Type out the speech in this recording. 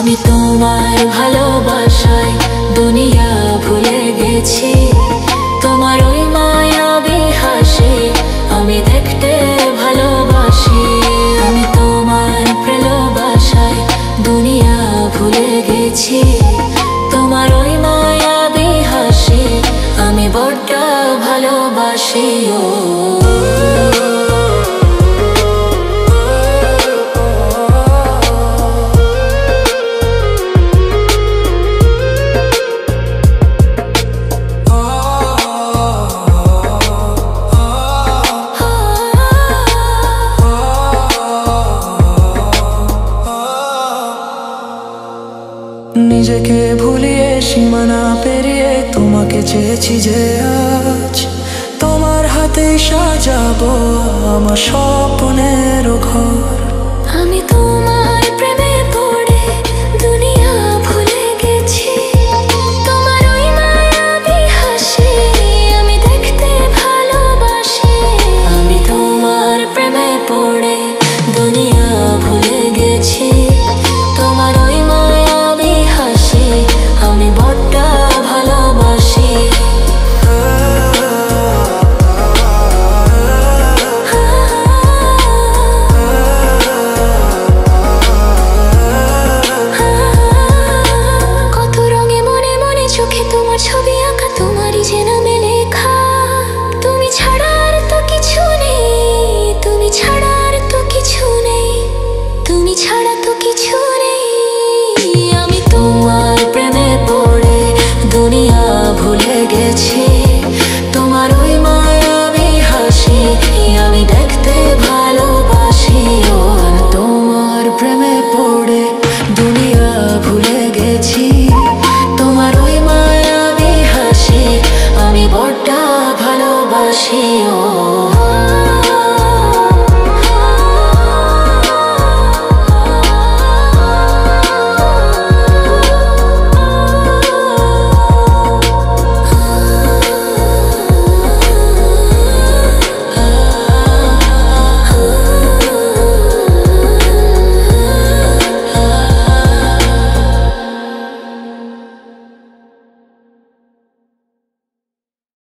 আমি তোমার ভালোবাসায় দুনিয়া ভুলে গেছি, তোমার ওই মায়াবী হাসি আমি দেখতে ভালোবাসি। আমি তোমার ভালোবাসায় দুনিয়া ভুলে গেছি, তোমার ওই মায়াবী হাসি আমি বড্ড ভালোবাসি। নিজেকে ভুলিয়ে সীমানা পেরিয়ে তোমাকে চেয়েছি যে আজ তোমার হাতেই সাজাবো আমার স্বপ্নে